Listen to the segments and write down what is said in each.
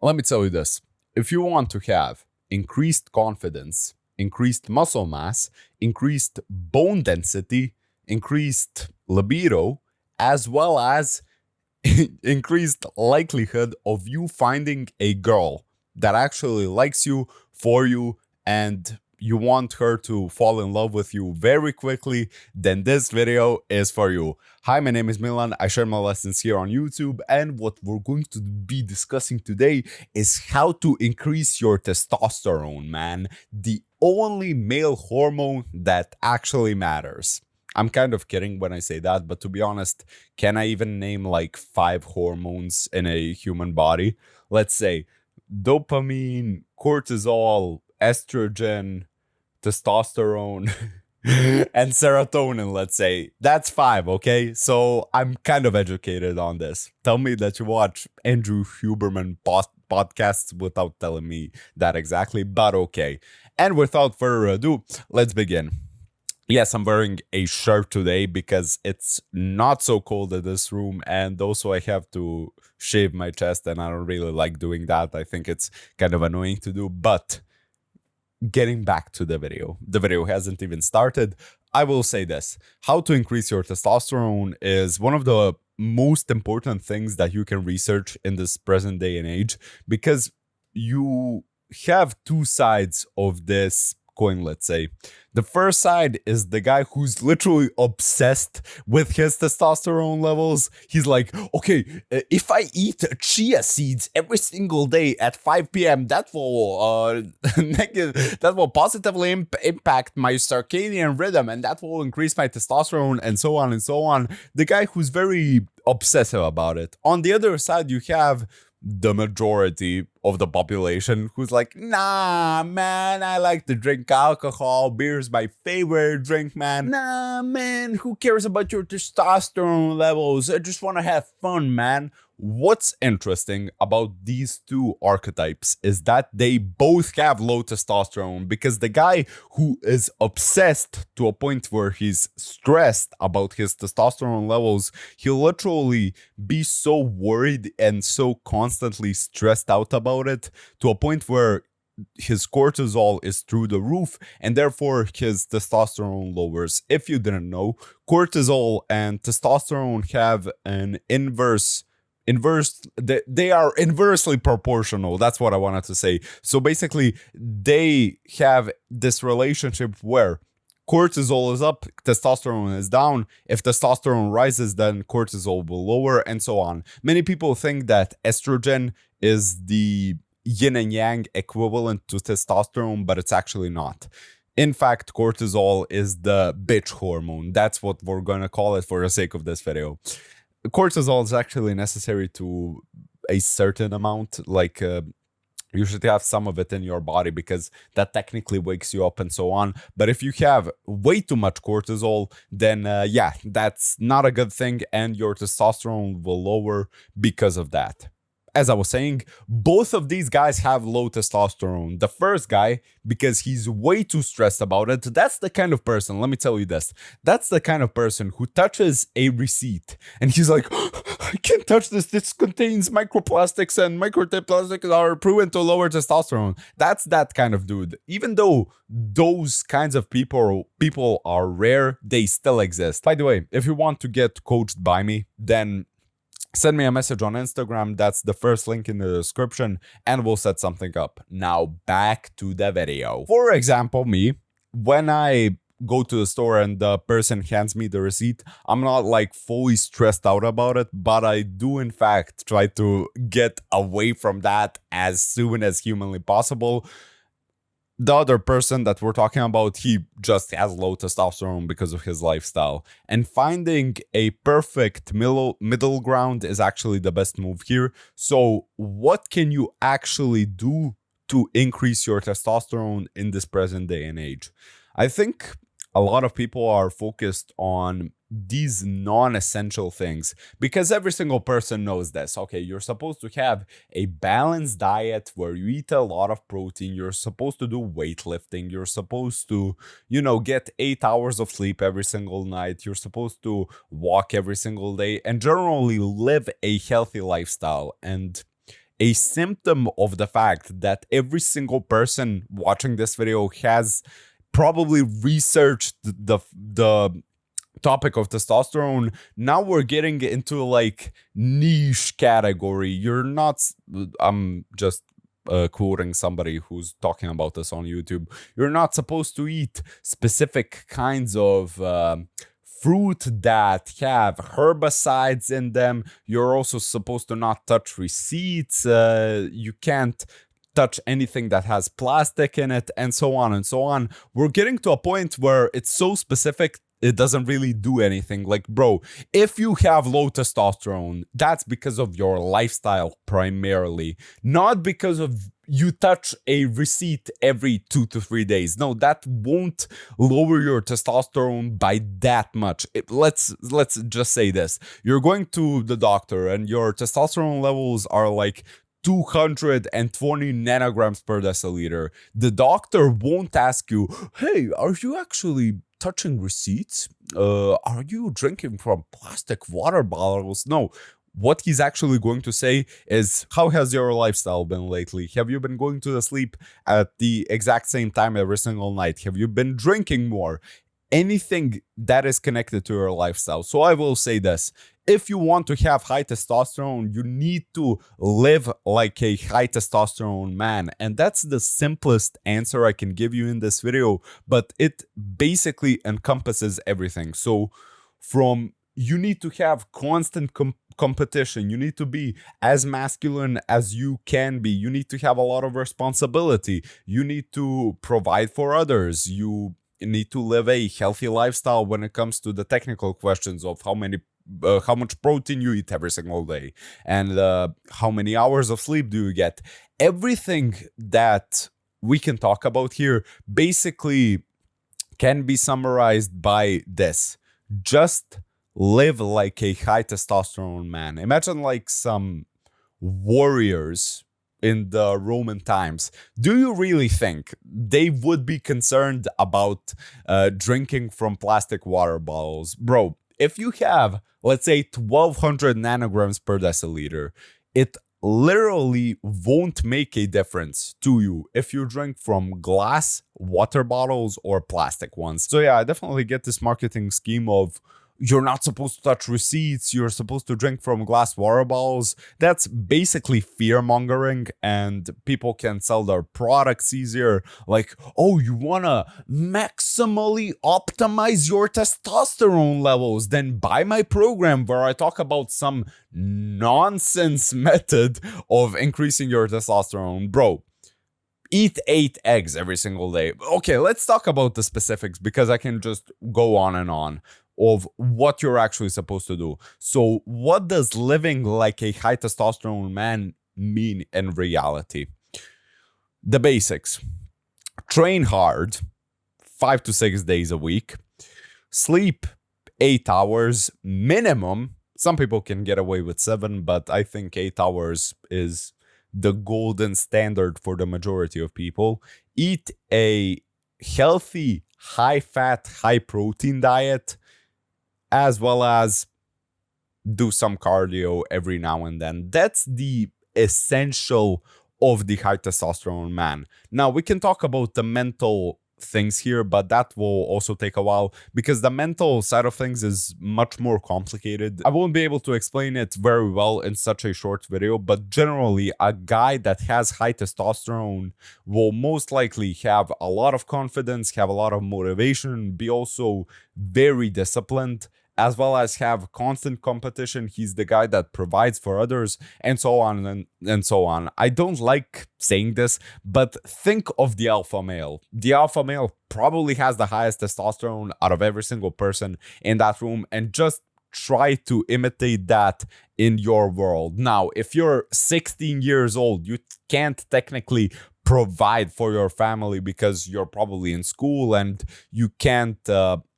Let me tell you this. If you want to have increased confidence, increased muscle mass, increased bone density, increased libido, as well as increased likelihood of you finding a girl that actually likes you, for you, and you want her to fall in love with you very quickly, then this video is for you. Hi, my name is Milan. I share my lessons here on YouTube, and what we're going to be discussing today is how to increase your testosterone, man. The only male hormone that actually matters. I'm kind of kidding when I say that, but to be honest, can I even name like 5 hormones in a human body? Let's say dopamine, cortisol, estrogen, testosterone, and serotonin, let's say. That's 5, okay? So I'm kind of educated on this. Tell me that you watch Andrew Huberman podcasts without telling me that exactly, but okay. And without further ado, let's begin. Yes, I'm wearing a shirt today because it's not so cold in this room, and also I have to shave my chest, and I don't really like doing that. I think it's kind of annoying to do, but getting back to the video hasn't even started. I will say this: how to increase your testosterone is one of the most important things that you can research in this present day and age, because you have two sides of this coin, let's say. The first side is the guy who's literally obsessed with his testosterone levels. He's like, okay, if I eat chia seeds every single day at 5 p.m., that will that will positively impact my circadian rhythm, and that will increase my testosterone, and so on and so on. The guy who's very obsessive about it. On the other side, you have the majority of the population who's like, nah, man, I like to drink alcohol. Beer's my favorite drink, man. Nah, man, who cares about your testosterone levels? I just want to have fun, man. What's interesting about these two archetypes is that they both have low testosterone, because the guy who is obsessed to a point where he's stressed about his testosterone levels, he'll literally be so worried and so constantly stressed out about it to a point where his cortisol is through the roof, and therefore his testosterone lowers. If you didn't know, cortisol and testosterone have an they are inversely proportional. That's what I wanted to say. So basically, they have this relationship where cortisol is up, testosterone is down. If testosterone rises, then cortisol will lower, and so on. Many people think that estrogen is the yin and yang equivalent to testosterone, but it's actually not. In fact, cortisol is the bitch hormone. That's what we're going to call it for the sake of this video. Cortisol is actually necessary to a certain amount, like you should have some of it in your body, because that technically wakes you up and so on. But if you have way too much cortisol, then yeah, that's not a good thing, and your testosterone will lower because of that. As I was saying, both of these guys have low testosterone. The first guy, because he's way too stressed about it, that's the kind of person, let me tell you this, that's the kind of person who touches a receipt and he's like, I can't touch this, this contains microplastics, and microplastics are proven to lower testosterone. That's that kind of dude. Even though those kinds of people are rare, they still exist. By the way, if you want to get coached by me, then send me a message on Instagram. That's the first link in the description, and we'll set something up. Now back to the video. For example, me, when I go to the store and the person hands me the receipt, I'm not like fully stressed out about it, but I do in fact try to get away from that as soon as humanly possible. The other person that we're talking about, he just has low testosterone because of his lifestyle. And finding a perfect middle ground is actually the best move here. So what can you actually do to increase your testosterone in this present day and age? I think a lot of people are focused on these non-essential things, because every single person knows this. Okay, you're supposed to have a balanced diet where you eat a lot of protein, you're supposed to do weightlifting, you're supposed to, get 8 hours of sleep every single night, you're supposed to walk every single day, and generally live a healthy lifestyle. And a symptom of the fact that every single person watching this video has probably researched the topic of testosterone. Now we're getting into like niche category. You're not, I'm just quoting somebody who's talking about this on YouTube. You're not supposed to eat specific kinds of fruit that have herbicides in them. You're also supposed to not touch receipts. You can't touch anything that has plastic in it, and so on and so on. We're getting to a point where it's so specific it doesn't really do anything. Like, bro, if you have low testosterone, that's because of your lifestyle primarily, not because of you touch a receipt every 2 to 3 days. No, that won't lower your testosterone by that much. Let's just say this. You're going to the doctor and your testosterone levels are like 220 nanograms per deciliter. The doctor won't ask you, hey, are you actually touching receipts? Are you drinking from plastic water bottles? No. What he's actually going to say is, how has your lifestyle been lately? Have you been going to sleep at the exact same time every single night? Have you been drinking more? Anything that is connected to your lifestyle. So I will say this. If you want to have high testosterone, you need to live like a high testosterone man. And that's the simplest answer I can give you in this video, but it basically encompasses everything. So from you need to have constant competition. You need to be as masculine as you can be. You need to have a lot of responsibility. You need to provide for others. You need to live a healthy lifestyle when it comes to the technical questions of how much protein you eat every single day, and how many hours of sleep do you get. Everything that we can talk about here basically can be summarized by this. Just live like a high testosterone man. Imagine like some warriors in the Roman times. Do you really think they would be concerned about drinking from plastic water bottles? Bro, if you have, let's say, 1200 nanograms per deciliter, it literally won't make a difference to you if you drink from glass water bottles or plastic ones. So yeah, I definitely get this marketing scheme of you're not supposed to touch receipts, you're supposed to drink from glass water bottles. That's basically fear-mongering, and people can sell their products easier. Like, oh, you want to maximally optimize your testosterone levels? Then buy my program where I talk about some nonsense method of increasing your testosterone. Bro, eat 8 eggs every single day. Okay, let's talk about the specifics, because I can just go on and on of what you're actually supposed to do. So what does living like a high testosterone man mean in reality? The basics. Train hard 5 to 6 days a week. Sleep 8 hours minimum. Some people can get away with 7, but I think 8 hours is the golden standard for the majority of people. Eat a healthy, high-fat, high-protein diet, as well as do some cardio every now and then. That's the essential of the high testosterone man. Now, we can talk about the mental things here, but that will also take a while, because the mental side of things is much more complicated. I won't be able to explain it very well in such a short video, but generally a guy that has high testosterone will most likely have a lot of confidence, have a lot of motivation, be also very disciplined, as well as have constant competition. He's the guy that provides for others, and so on and so on. I don't like saying this, but think of the alpha male. The alpha male probably has the highest testosterone out of every single person in that room, and just try to imitate that in your world. Now, if you're 16 years old, you can't technically provide for your family because you're probably in school, and you can't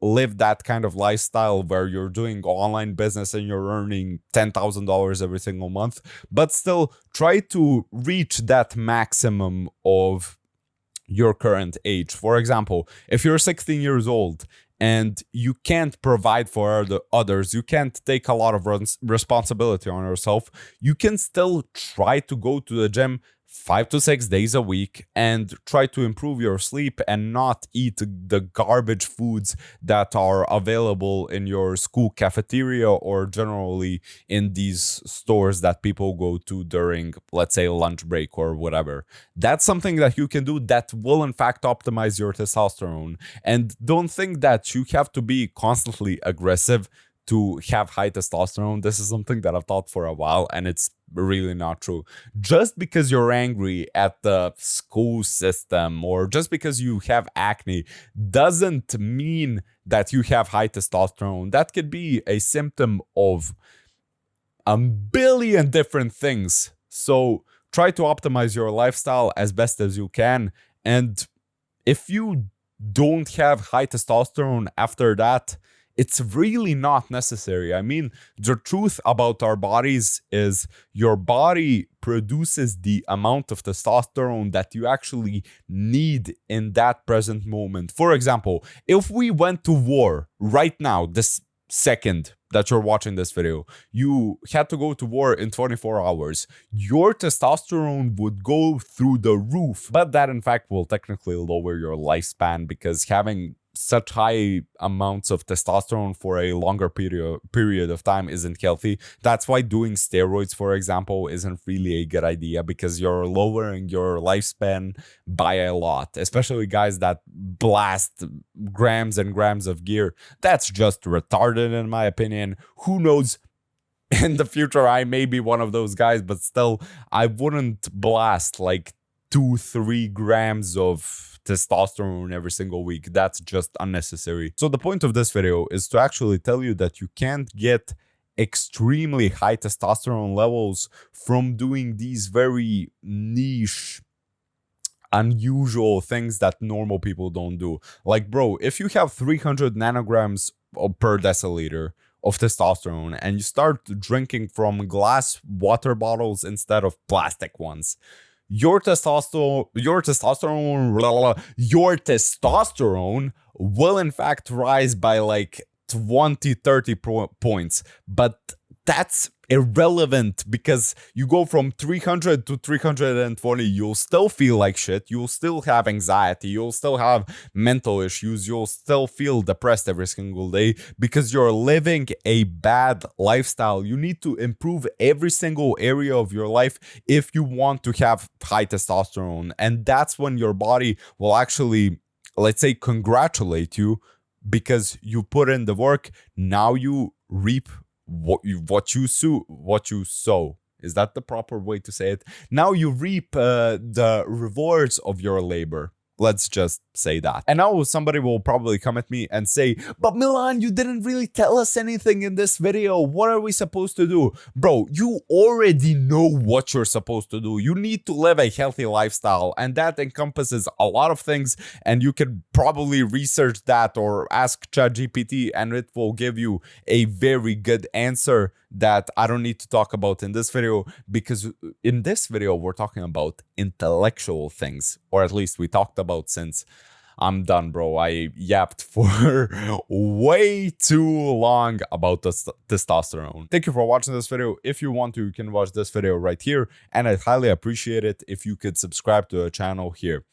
live that kind of lifestyle where you're doing online business and you're earning $10,000 every single month. But still, try to reach that maximum of your current age. For example, if you're 16 years old and you can't provide for the others, you can't take a lot of responsibility on yourself, you can still try to go to the gym 5 to 6 days a week and try to improve your sleep and not eat the garbage foods that are available in your school cafeteria or generally in these stores that people go to during, let's say, lunch break or whatever. That's something that you can do that will in fact optimize your testosterone. And don't think that you have to be constantly aggressive to have high testosterone. This is something that I've thought for a while, and it's really not true. Just because you're angry at the school system or just because you have acne doesn't mean that you have high testosterone. That could be a symptom of a billion different things. So try to optimize your lifestyle as best as you can. And if you don't have high testosterone after that, it's really not necessary. I mean, the truth about our bodies is your body produces the amount of testosterone that you actually need in that present moment. For example, if we went to war right now, this second that you're watching this video, you had to go to war in 24 hours, your testosterone would go through the roof. But that in fact will technically lower your lifespan because having such high amounts of testosterone for a longer period of time isn't healthy. That's why doing steroids, for example, isn't really a good idea because you're lowering your lifespan by a lot, especially guys that blast grams and grams of gear. That's just retarded in my opinion. Who knows? In the future, I may be one of those guys, but still, I wouldn't blast like 2-3 grams of testosterone every single week. That's just unnecessary. So the point of this video is to actually tell you that you can't get extremely high testosterone levels from doing these very niche, unusual things that normal people don't do. Like, bro, if you have 300 nanograms per deciliter of testosterone and you start drinking from glass water bottles instead of plastic ones, your testosterone will in fact rise by like 20-30 points. But that's irrelevant because you go from 300 to 320, you'll still feel like shit, you'll still have anxiety, you'll still have mental issues, you'll still feel depressed every single day because you're living a bad lifestyle. You need to improve every single area of your life if you want to have high testosterone, and that's when your body will actually, let's say, congratulate you because you put in the work. Now you reap what you sow. Is that the proper way to say it? Now you reap the rewards of your labor. Let's just say that. And now somebody will probably come at me and say, but Milan, you didn't really tell us anything in this video. What are we supposed to do? Bro, you already know what you're supposed to do. You need to live a healthy lifestyle, and that encompasses a lot of things, and you can probably research that or ask ChatGPT and it will give you a very good answer that I don't need to talk about in this video, because in this video we're talking about intellectual things, or at least we talked about, since I'm done, bro. I yapped for way too long about testosterone. Thank you for watching this video. If you want to, you can watch this video right here, and I'd highly appreciate it if you could subscribe to the channel here.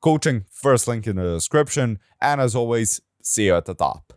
Coaching, first link in the description, and as always, see you at the top.